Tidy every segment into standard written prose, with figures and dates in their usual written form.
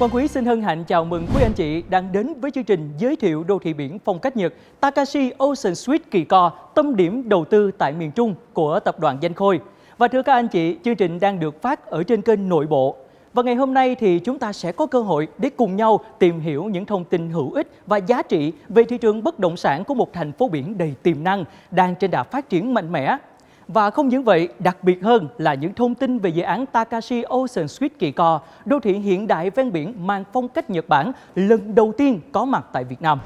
Quang Quý xin hân hạnh chào mừng quý anh chị đang đến với chương trình giới thiệu đô thị biển phong cách Nhật Takashi Ocean Suite Kỳ Co, tâm điểm đầu tư tại miền Trung của tập đoàn Danh Khôi. Và thưa các anh chị, chương trình đang được phát ở trên kênh Nội Bộ. Và ngày hôm nay thì chúng ta sẽ có cơ hội để cùng nhau tìm hiểu những thông tin hữu ích và giá trị về thị trường bất động sản của một thành phố biển đầy tiềm năng đang trên đà phát triển mạnh mẽ. Và không những vậy, đặc biệt hơn là những thông tin về dự án Takashi Ocean Suite Kỳ Co, đô thị hiện đại ven biển mang phong cách Nhật Bản lần đầu tiên có mặt tại Việt Nam.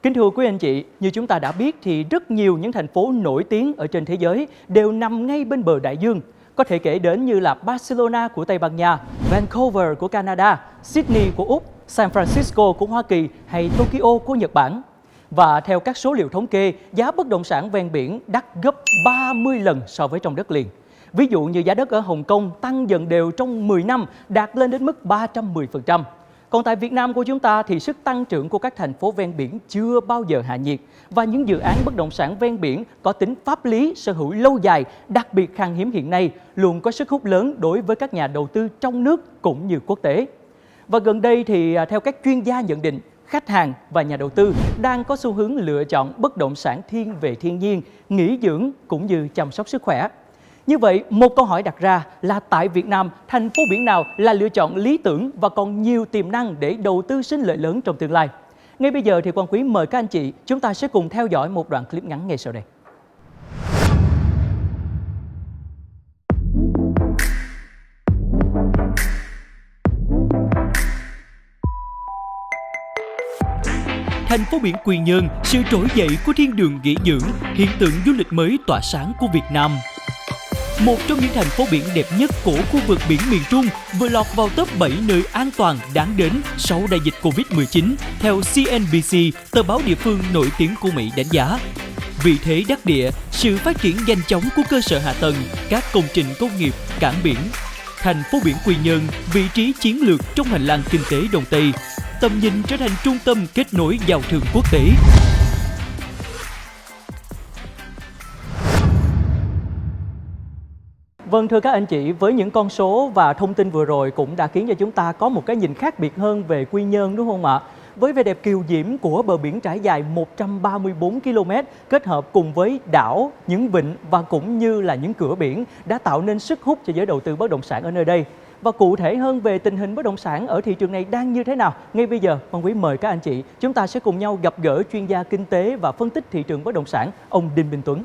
Kính thưa quý anh chị, như chúng ta đã biết thì rất nhiều những thành phố nổi tiếng ở trên thế giới đều nằm ngay bên bờ đại dương. Có thể kể đến như là Barcelona của Tây Ban Nha, Vancouver của Canada, Sydney của Úc, San Francisco của Hoa Kỳ hay Tokyo của Nhật Bản. Và theo các số liệu thống kê, giá bất động sản ven biển đắt gấp 30 lần so với trong đất liền. Ví dụ như giá đất ở Hồng Kông tăng dần đều trong 10 năm, đạt lên đến mức 310%. Còn tại Việt Nam của chúng ta thì sức tăng trưởng của các thành phố ven biển chưa bao giờ hạ nhiệt. Và những dự án bất động sản ven biển có tính pháp lý, sở hữu lâu dài, đặc biệt khan hiếm hiện nay, luôn có sức hút lớn đối với các nhà đầu tư trong nước cũng như quốc tế. Và gần đây thì theo các chuyên gia nhận định, khách hàng và nhà đầu tư đang có xu hướng lựa chọn bất động sản thiên về thiên nhiên, nghỉ dưỡng cũng như chăm sóc sức khỏe. Như vậy, một câu hỏi đặt ra là tại Việt Nam, thành phố biển nào là lựa chọn lý tưởng và còn nhiều tiềm năng để đầu tư sinh lợi lớn trong tương lai? Ngay bây giờ thì Quang Quý mời các anh chị, chúng ta sẽ cùng theo dõi một đoạn clip ngắn ngay sau đây. Thành phố biển Quy Nhơn, sự trỗi dậy của thiên đường nghỉ dưỡng, hiện tượng du lịch mới tỏa sáng của Việt Nam. Một trong những thành phố biển đẹp nhất của khu vực biển miền Trung vừa lọt vào top 7 nơi an toàn đáng đến sau đại dịch Covid-19 theo CNBC, tờ báo địa phương nổi tiếng của Mỹ đánh giá. Vị thế đắc địa, sự phát triển nhanh chóng của cơ sở hạ tầng, các công trình công nghiệp, cảng biển. Thành phố biển Quy Nhơn, vị trí chiến lược trong hành lang kinh tế Đông Tây, tầm nhìn trở thành trung tâm kết nối giao thương quốc tế. Vâng, thưa các anh chị, với những con số và thông tin vừa rồi cũng đã khiến cho chúng ta có một cái nhìn khác biệt hơn về Quy Nhơn, đúng không ạ? Với vẻ đẹp kiều diễm của bờ biển trải dài 134 km kết hợp cùng với đảo, những vịnh và cũng như là những cửa biển đã tạo nên sức hút cho giới đầu tư bất động sản ở nơi đây. Và cụ thể hơn về tình hình bất động sản ở thị trường này đang như thế nào, ngay bây giờ Quang Quý mời các anh chị chúng ta sẽ cùng nhau gặp gỡ chuyên gia kinh tế và phân tích thị trường bất động sản, ông Đinh Minh Tuấn.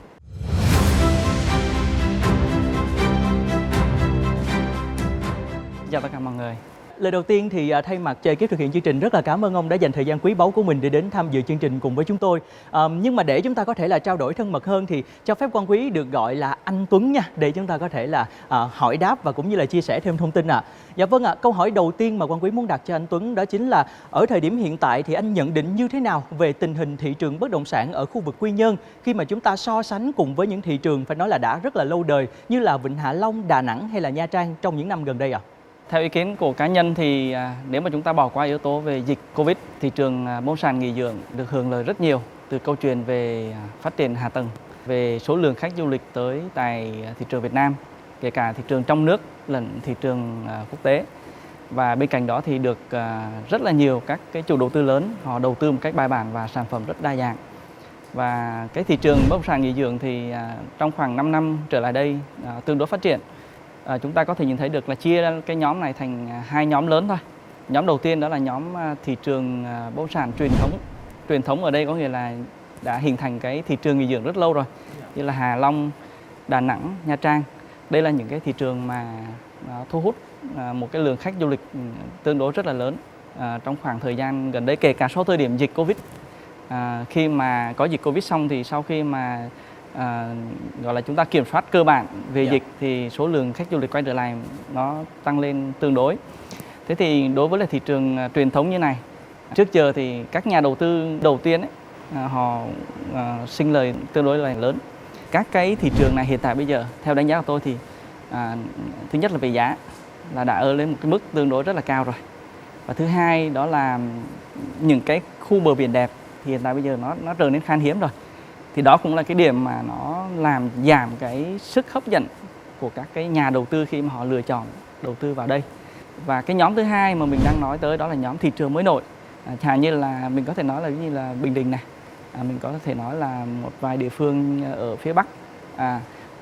Chào tất cả mọi người. Lời đầu tiên thì thay mặt cho ekip thực hiện chương trình rất là cảm ơn ông đã dành thời gian quý báu của mình để đến tham dự chương trình cùng với chúng tôi. Nhưng mà để chúng ta có thể là trao đổi thân mật hơn thì cho phép Quang Quý được gọi là anh Tuấn nha, để chúng ta có thể là hỏi đáp và cũng như là chia sẻ thêm thông tin ạ. Dạ vâng ạ, câu hỏi đầu tiên mà Quang Quý muốn đặt cho anh Tuấn đó chính là ở thời điểm hiện tại thì anh nhận định như thế nào về tình hình thị trường bất động sản ở khu vực Quy Nhơn khi mà chúng ta so sánh cùng với những thị trường phải nói là đã rất là lâu đời như là Vịnh Hạ Long, Đà Nẵng hay là Nha Trang trong những năm gần đây ạ? Theo ý kiến của cá nhân thì nếu mà chúng ta bỏ qua yếu tố về dịch Covid, thị trường bất động sản nghỉ dưỡng được hưởng lợi rất nhiều từ câu chuyện về phát triển hạ tầng, về số lượng khách du lịch tới tại thị trường Việt Nam, kể cả thị trường trong nước lẫn thị trường quốc tế. Và bên cạnh đó thì được rất là nhiều các cái chủ đầu tư lớn họ đầu tư một cách bài bản và sản phẩm rất đa dạng. Và cái thị trường bất động sản nghỉ dưỡng thì trong khoảng 5 năm trở lại đây tương đối phát triển. Chúng ta có thể nhìn thấy được là chia cái nhóm này thành hai nhóm lớn thôi. Nhóm đầu tiên đó là nhóm thị trường bất động sản truyền thống. Truyền thống ở đây có nghĩa là đã hình thành cái thị trường nghỉ dưỡng rất lâu rồi, như là Hạ Long, Đà Nẵng, Nha Trang. Đây là những cái thị trường mà thu hút một cái lượng khách du lịch tương đối rất là lớn trong khoảng thời gian gần đây, kể cả sau thời điểm dịch Covid. Khi mà có dịch Covid xong thì sau khi mà gọi là chúng ta kiểm soát cơ bản về dịch thì số lượng khách du lịch quay trở lại nó tăng lên tương đối. Thế thì đối với là thị trường truyền thống như này, trước giờ thì các nhà đầu tư đầu tiên ấy, họ sinh lời tương đối là lớn. Các cái thị trường này hiện tại bây giờ theo đánh giá của tôi thì thứ nhất là về giá là đã ở lên một cái mức tương đối rất là cao rồi. Và thứ hai đó là những cái khu bờ biển đẹp thì hiện tại bây giờ nó trở nên khan hiếm rồi. Thì đó cũng là cái điểm mà nó làm giảm cái sức hấp dẫn của các cái nhà đầu tư khi mà họ lựa chọn đầu tư vào đây. Và cái nhóm thứ hai mà mình đang nói tới đó là nhóm thị trường mới nổi. Chẳng như là mình có thể nói là như là Bình Định này, mình có thể nói là một vài địa phương ở phía Bắc,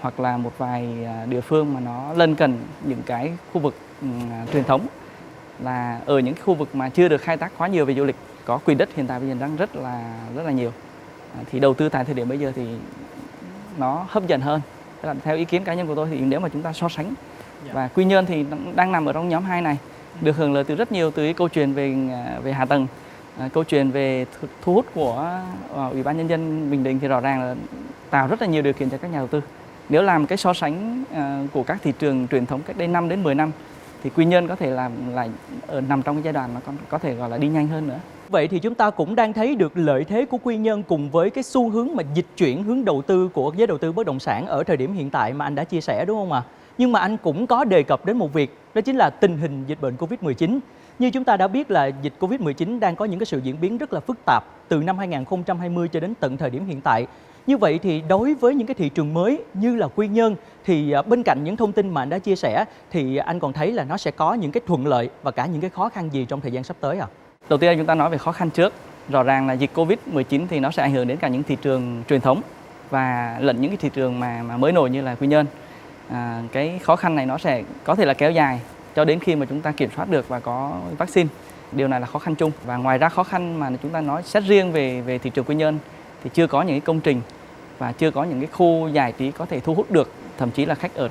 hoặc là một vài địa phương mà nó lân cận những cái khu vực truyền thống, là ở những khu vực mà chưa được khai thác quá nhiều về du lịch, có quỹ đất hiện tại bây giờ đang rất là nhiều, thì đầu tư tại thời điểm bây giờ thì nó hấp dẫn hơn. Tức là theo ý kiến cá nhân của tôi thì nếu mà chúng ta so sánh, và Quy Nhơn thì đang nằm ở trong nhóm 2 này, được hưởng lợi từ rất nhiều từ cái câu chuyện về hạ tầng, câu chuyện về thu hút của Ủy ban Nhân dân Bình Định thì rõ ràng là tạo rất là nhiều điều kiện cho các nhà đầu tư. Nếu làm cái so sánh của các thị trường truyền thống cách đây 5 đến 10 năm thì Quy Nhơn có thể là lại nằm trong cái giai đoạn mà có thể gọi là đi nhanh hơn nữa. Vậy thì chúng ta cũng đang thấy được lợi thế của Quy Nhơn cùng với cái xu hướng mà dịch chuyển hướng đầu tư của giới đầu tư bất động sản ở thời điểm hiện tại mà anh đã chia sẻ, đúng không ạ? Nhưng mà anh cũng có đề cập đến một việc, đó chính là tình hình dịch bệnh Covid-19. Như chúng ta đã biết là dịch Covid-19 đang có những cái sự diễn biến rất là phức tạp từ năm 2020 cho đến tận thời điểm hiện tại. Như vậy thì đối với những cái thị trường mới như là Quy Nhơn thì bên cạnh những thông tin mà anh đã chia sẻ thì anh còn thấy là nó sẽ có những cái thuận lợi và cả những cái khó khăn gì trong thời gian sắp tới ạ? Đầu tiên chúng ta nói về khó khăn trước. Rõ ràng là dịch Covid-19 thì nó sẽ ảnh hưởng đến cả những thị trường truyền thống và lẫn những cái thị trường mà mới nổi như là Quy Nhơn. Cái khó khăn này nó sẽ có thể là kéo dài cho đến khi mà chúng ta kiểm soát được và có vaccine. Điều này là khó khăn chung. Và ngoài ra khó khăn mà chúng ta nói xét riêng về thị trường Quy Nhơn thì chưa có những cái công trình và chưa có những cái khu giải trí có thể thu hút được thậm chí là khách ở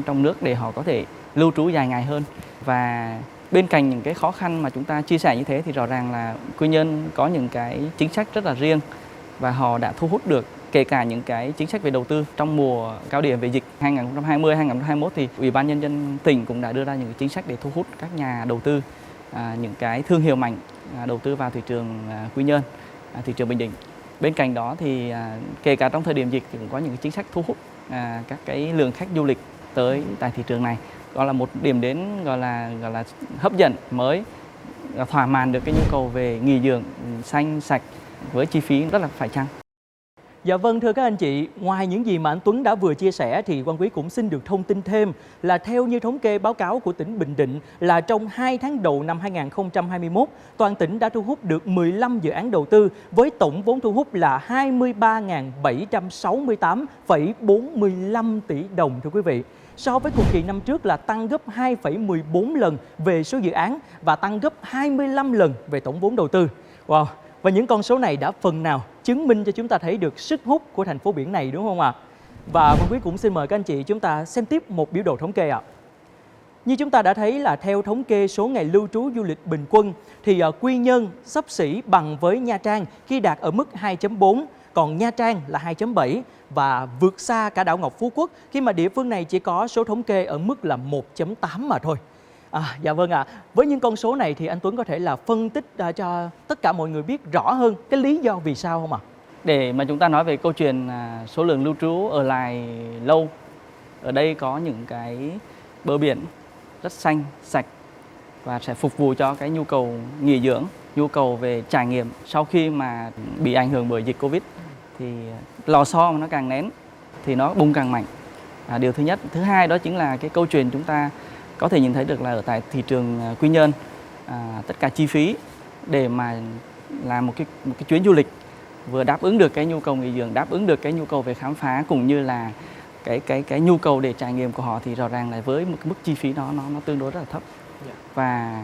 trong nước để họ có thể lưu trú dài ngày hơn. Và bên cạnh những cái khó khăn mà chúng ta chia sẻ như thế thì rõ ràng là Quy Nhơn có những cái chính sách rất là riêng và họ đã thu hút được kể cả những cái chính sách về đầu tư trong mùa cao điểm về dịch 2020-2021 thì Ủy ban Nhân dân tỉnh cũng đã đưa ra những chính sách để thu hút các nhà đầu tư, những cái thương hiệu mạnh đầu tư vào thị trường Quy Nhơn, thị trường Bình Định. Bên cạnh đó thì kể cả trong thời điểm dịch thì cũng có những chính sách thu hút các cái lượng khách du lịch tới tại thị trường này. Đó là một điểm đến gọi là hấp dẫn mới, thỏa mãn được cái nhu cầu về nghỉ dưỡng xanh sạch với chi phí rất là phải chăng. Dạ vâng, thưa các anh chị, ngoài những gì mà anh Tuấn đã vừa chia sẻ thì Quang Quý cũng xin được thông tin thêm là theo như thống kê báo cáo của tỉnh Bình Định là trong 2 tháng đầu năm 2021, toàn tỉnh đã thu hút được 15 dự án đầu tư với tổng vốn thu hút là 23.768,45 tỷ đồng thưa quý vị. So với cùng kỳ năm trước là tăng gấp 2,14 lần về số dự án và tăng gấp 25 lần về tổng vốn đầu tư. Wow! Và những con số này đã phần nào chứng minh cho chúng ta thấy được sức hút của thành phố biển này, đúng không ạ? Và Quang Quý cũng xin mời các anh chị chúng ta xem tiếp một biểu đồ thống kê ạ. Như chúng ta đã thấy là theo thống kê số ngày lưu trú du lịch bình quân thì Quy Nhơn xấp xỉ bằng với Nha Trang khi đạt ở mức 2.4, còn Nha Trang là 2.7 và vượt xa cả đảo Ngọc Phú Quốc khi mà địa phương này chỉ có số thống kê ở mức là 1.8 mà thôi. Dạ vâng ạ. Với những con số này thì anh Tuấn có thể là phân tích cho tất cả mọi người biết rõ hơn cái lý do vì sao không ạ? Để mà chúng ta nói về câu chuyện số lượng lưu trú ở lại lâu, ở đây có những cái bờ biển rất xanh, sạch và sẽ phục vụ cho cái nhu cầu nghỉ dưỡng, nhu cầu về trải nghiệm sau khi mà bị ảnh hưởng bởi dịch Covid thì lò xo mà nó càng nén thì nó bung càng mạnh. Điều thứ nhất. Thứ hai đó chính là cái câu chuyện chúng ta có thể nhìn thấy được là ở tại thị trường Quy Nhơn, tất cả chi phí để mà làm một cái chuyến du lịch vừa đáp ứng được cái nhu cầu nghỉ dưỡng, đáp ứng được cái nhu cầu về khám phá cũng như là cái nhu cầu để trải nghiệm của họ thì rõ ràng là với một cái mức chi phí nó tương đối rất là thấp. Và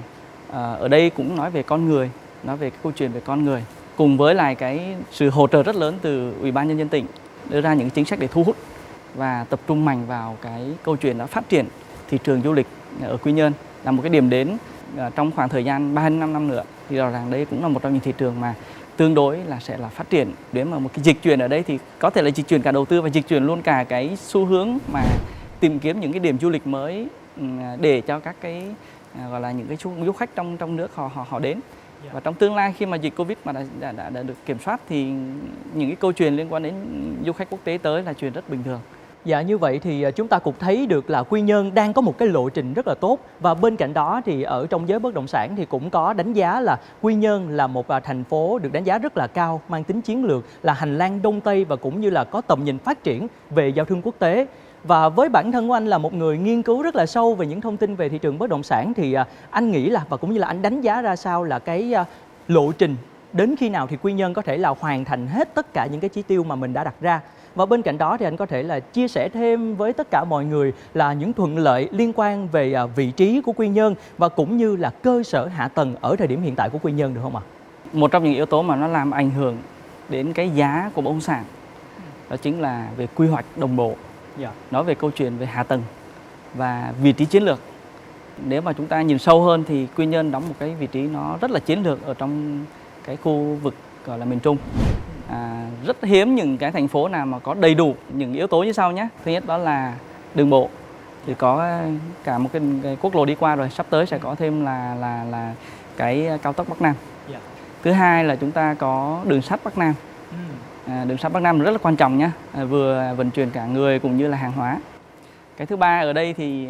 ở đây cũng nói về con người, nói về cái câu chuyện về con người cùng với lại cái sự hỗ trợ rất lớn từ Ủy ban Nhân dân tỉnh đưa ra những chính sách để thu hút và tập trung mạnh vào cái câu chuyện đó phát triển thị trường du lịch ở Quy Nhơn là một cái điểm đến trong khoảng thời gian 3-5 năm nữa thì rõ ràng đây cũng là một trong những thị trường mà tương đối là sẽ là phát triển. Nếu mà một cái dịch chuyển ở đây thì có thể là dịch chuyển cả đầu tư và dịch chuyển luôn cả cái xu hướng mà tìm kiếm những cái điểm du lịch mới để cho các cái gọi là những cái du khách trong nước họ đến. Và trong tương lai khi mà dịch Covid mà đã được kiểm soát thì những cái câu chuyện liên quan đến du khách quốc tế tới là chuyện rất bình thường. Dạ, như vậy thì chúng ta cũng thấy được là Quy Nhơn đang có một cái lộ trình rất là tốt. Và bên cạnh đó thì ở trong giới bất động sản thì cũng có đánh giá là Quy Nhơn là một thành phố được đánh giá rất là cao, mang tính chiến lược, là hành lang Đông Tây và cũng như là có tầm nhìn phát triển về giao thương quốc tế. Và với bản thân của anh là một người nghiên cứu rất là sâu về những thông tin về thị trường bất động sản thì anh nghĩ là và cũng như là anh đánh giá ra sao là cái lộ trình đến khi nào thì Quy Nhơn có thể là hoàn thành hết tất cả những cái chỉ tiêu mà mình đã đặt ra. Và bên cạnh đó thì anh có thể là chia sẻ thêm với tất cả mọi người là những thuận lợi liên quan về vị trí của Quy Nhơn và cũng như là cơ sở hạ tầng ở thời điểm hiện tại của Quy Nhơn được không ạ? Một trong những yếu tố mà nó làm ảnh hưởng đến cái giá của bất động sản đó chính là về quy hoạch đồng bộ. Nói về câu chuyện về hạ tầng và vị trí chiến lược. Nếu mà chúng ta nhìn sâu hơn thì Quy Nhơn đóng một cái vị trí nó rất là chiến lược ở trong cái khu vực gọi là miền Trung. Rất hiếm những cái thành phố nào mà có đầy đủ những yếu tố như sau nhé. Thứ nhất đó là đường bộ, thì có cả một cái quốc lộ đi qua rồi, sắp tới sẽ có thêm là cái cao tốc Bắc Nam. Thứ hai là chúng ta có đường sắt Bắc Nam. Đường sắt Bắc Nam rất là quan trọng nhé, vừa vận chuyển cả người cũng như là hàng hóa. Cái thứ ba ở đây thì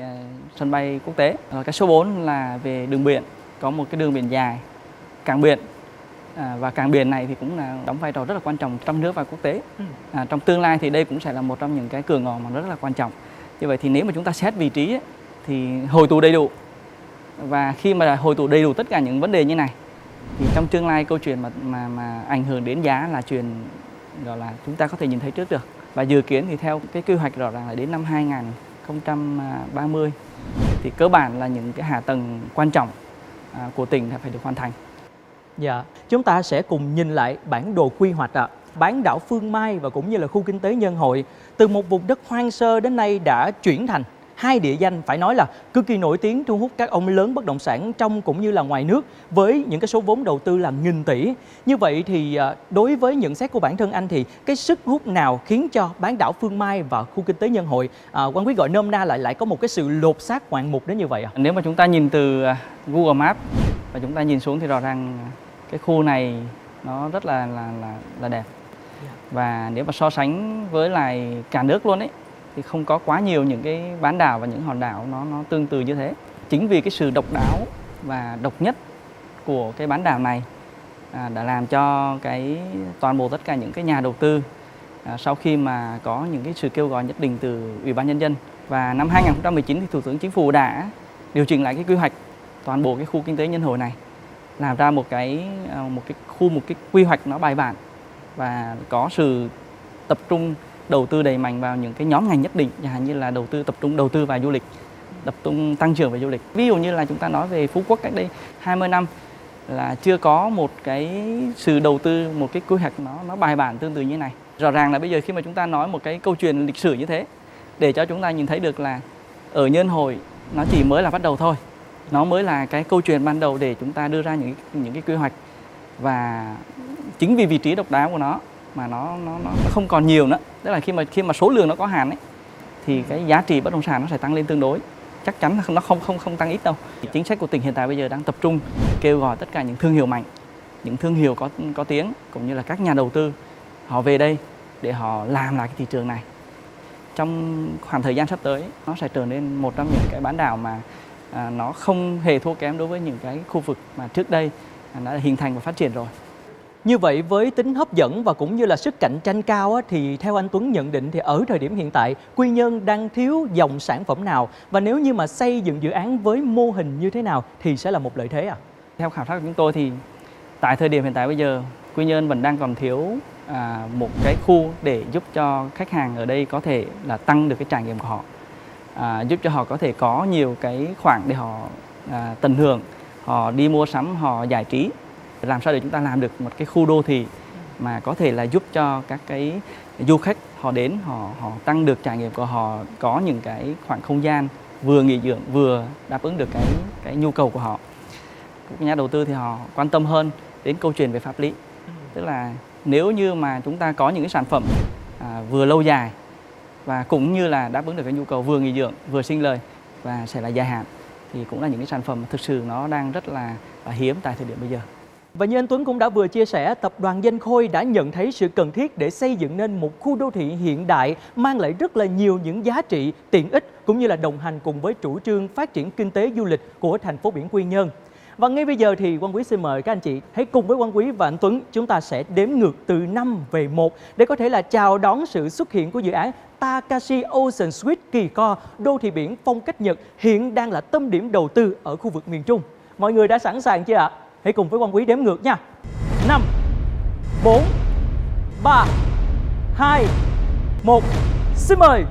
sân bay quốc tế. Cái số 4 là về đường biển, có một cái đường biển dài, cảng biển. Và cảng biển này thì cũng là đóng vai trò rất là quan trọng trong nước và quốc tế. Trong tương lai thì đây cũng sẽ là một trong những cái cửa ngõ mà rất là quan trọng. Như vậy thì nếu mà chúng ta xét vị trí ấy, thì hội tụ đầy đủ. Và khi mà hội tụ đầy đủ tất cả những vấn đề như này thì trong tương lai câu chuyện mà ảnh hưởng đến giá là chuyện gọi là chúng ta có thể nhìn thấy trước được. Và dự kiến thì theo cái quy hoạch rõ ràng là đến năm 2030 thì cơ bản là những cái hạ tầng quan trọng của tỉnh phải được hoàn thành. Dạ, chúng ta sẽ cùng nhìn lại bản đồ quy hoạch bán đảo Phương Mai và cũng như là khu kinh tế Nhân Hội từ một vùng đất hoang sơ đến nay đã chuyển thành hai địa danh phải nói là cực kỳ nổi tiếng, thu hút các ông lớn bất động sản trong cũng như là ngoài nước với những cái số vốn đầu tư là nghìn tỷ. Như vậy thì đối với nhận xét của bản thân anh thì cái sức hút nào khiến cho bán đảo Phương Mai và khu kinh tế Nhân Hội, Quang Quý gọi nôm na lại có một cái sự lột xác ngoạn mục đến như vậy ạ? Nếu mà chúng ta nhìn từ Google Maps và chúng ta nhìn xuống thì rõ ràng cái khu này nó rất là đẹp. Và nếu mà so sánh với lại cả nước luôn ấy thì không có quá nhiều những cái bán đảo và những hòn đảo nó tương tự như thế. Chính vì cái sự độc đáo và độc nhất của cái bán đảo này đã làm cho cái toàn bộ tất cả những cái nhà đầu tư sau khi mà có những cái sự kêu gọi nhất định từ Ủy ban Nhân dân và năm 2019 thì Thủ tướng Chính phủ đã điều chỉnh lại cái quy hoạch toàn bộ cái khu kinh tế Nhân Hội này, làm ra một cái quy hoạch nó bài bản và có sự tập trung đầu tư đầy mạnh vào những cái nhóm ngành nhất định, chẳng hạn như là tập trung đầu tư vào du lịch, tập trung tăng trưởng về du lịch. Ví dụ như là chúng ta nói về Phú Quốc cách đây 20 năm là chưa có một cái sự đầu tư, một cái quy hoạch nó bài bản tương tự như này. Rõ ràng là bây giờ khi mà chúng ta nói một cái câu chuyện lịch sử như thế để cho chúng ta nhìn thấy được là ở Nhân Hội nó chỉ mới là bắt đầu thôi. Nó mới là cái câu chuyện ban đầu để chúng ta đưa ra những cái quy hoạch, và chính vì vị trí độc đáo của nó mà nó không còn nhiều nữa. Tức là khi mà số lượng nó có hạn ấy thì cái giá trị bất động sản nó sẽ tăng lên tương đối. Chắc chắn là nó không tăng ít đâu. Chính sách của tỉnh hiện tại bây giờ đang tập trung kêu gọi tất cả những thương hiệu mạnh, những thương hiệu có tiếng cũng như là các nhà đầu tư họ về đây để họ làm lại cái thị trường này. Trong khoảng thời gian sắp tới nó sẽ trở nên một trong những cái bán đảo mà nó không hề thua kém đối với những cái khu vực mà trước đây đã hình thành và phát triển rồi. Như vậy với tính hấp dẫn và cũng như là sức cạnh tranh cao thì theo anh Tuấn nhận định thì ở thời điểm hiện tại Quy Nhơn đang thiếu dòng sản phẩm nào, và nếu như mà xây dựng dự án với mô hình như thế nào thì sẽ là một lợi thế ạ? Theo khảo sát của chúng tôi thì tại thời điểm hiện tại bây giờ Quy Nhơn vẫn đang còn thiếu một cái khu để giúp cho khách hàng ở đây có thể là tăng được cái trải nghiệm của họ, giúp cho họ có thể có nhiều cái khoản để họ tận hưởng, họ đi mua sắm, họ giải trí. Làm sao để chúng ta làm được một cái khu đô thị mà có thể là giúp cho các cái du khách họ đến, họ tăng được trải nghiệm của họ, có những cái khoảng không gian vừa nghỉ dưỡng vừa đáp ứng được cái nhu cầu của họ. Các nhà đầu tư thì họ quan tâm hơn đến câu chuyện về pháp lý, tức là nếu như mà chúng ta có những cái sản phẩm vừa lâu dài và cũng như là đáp ứng được cái nhu cầu vừa nghỉ dưỡng vừa sinh lời và sẽ là dài hạn thì cũng là những cái sản phẩm thực sự nó đang rất là hiếm tại thời điểm bây giờ. Và như anh Tuấn cũng đã vừa chia sẻ, tập đoàn Danh Khôi đã nhận thấy sự cần thiết để xây dựng nên một khu đô thị hiện đại mang lại rất là nhiều những giá trị, tiện ích cũng như là đồng hành cùng với chủ trương phát triển kinh tế du lịch của thành phố biển Quy Nhơn. Và ngay bây giờ thì Quang Quý xin mời các anh chị hãy cùng với Quang Quý và anh Tuấn chúng ta sẽ đếm ngược từ 5 về 1 để có thể là chào đón sự xuất hiện của dự án Takashi Ocean Suite Kỳ Co, đô thị biển phong cách Nhật hiện đang là tâm điểm đầu tư ở khu vực miền Trung. Mọi người đã sẵn sàng chưa ạ? Hãy cùng với Quang Quý đếm ngược nha. 5, 4, 3, 2, 1. Xin mời.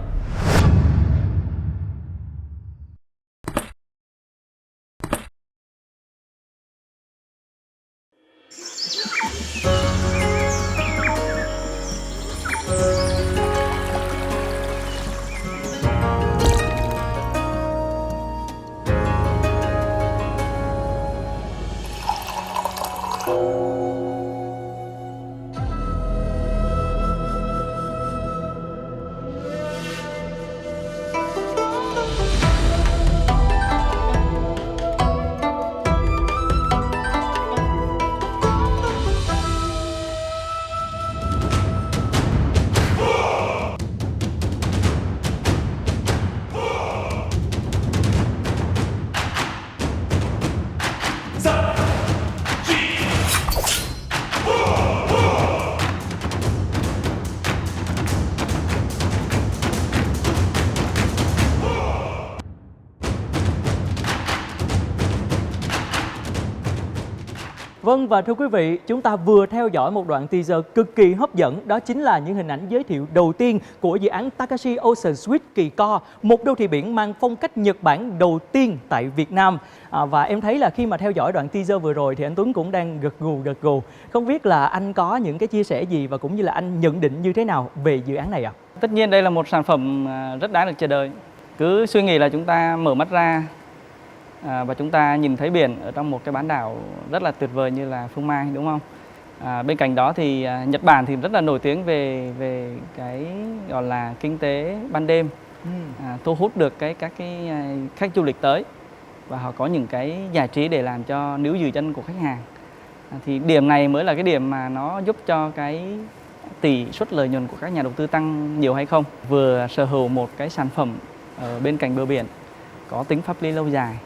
Vâng, và thưa quý vị, chúng ta vừa theo dõi một đoạn teaser cực kỳ hấp dẫn. Đó chính là những hình ảnh giới thiệu đầu tiên của dự án Takashi Ocean Suite Kỳ Co, một đô thị biển mang phong cách Nhật Bản đầu tiên tại Việt Nam. Và em thấy là khi mà theo dõi đoạn teaser vừa rồi thì anh Tuấn cũng đang gật gù. Không biết là anh có những cái chia sẻ gì và cũng như là anh nhận định như thế nào về dự án này ạ? Tất nhiên đây là một sản phẩm rất đáng được chờ đợi. Cứ suy nghĩ là chúng ta mở mắt ra và chúng ta nhìn thấy biển ở trong một cái bán đảo rất là tuyệt vời như là Phương Mai, đúng không? Bên cạnh đó thì Nhật Bản thì rất là nổi tiếng về cái gọi là kinh tế ban đêm, thu hút được các cái khách du lịch tới và họ có những cái giải trí để làm cho níu giữ chân của khách hàng. Thì điểm này mới là cái điểm mà nó giúp cho cái tỷ suất lợi nhuận của các nhà đầu tư tăng nhiều hay không. Vừa sở hữu một cái sản phẩm ở bên cạnh bờ biển có tính pháp lý lâu dài,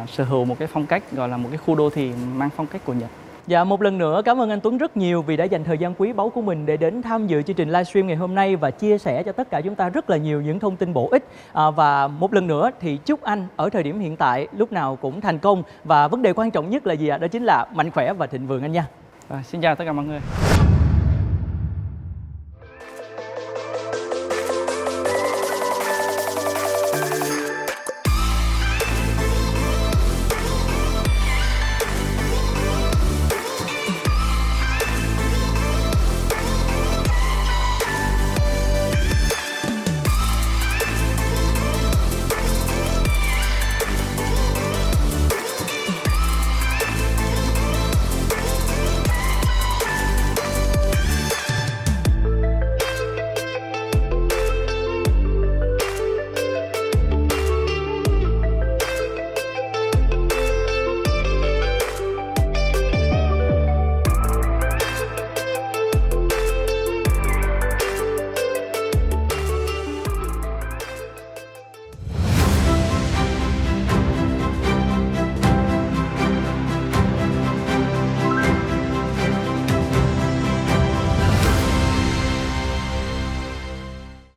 sở hữu một cái phong cách gọi là một cái khu đô thị mang phong cách của Nhật. Dạ, một lần nữa cảm ơn anh Tuấn rất nhiều vì đã dành thời gian quý báu của mình để đến tham dự chương trình livestream ngày hôm nay và chia sẻ cho tất cả chúng ta rất là nhiều những thông tin bổ ích. Và một lần nữa thì chúc anh ở thời điểm hiện tại lúc nào cũng thành công, và vấn đề quan trọng nhất là gì ạ? Đó chính là mạnh khỏe và thịnh vượng anh nha. Xin chào tất cả mọi người.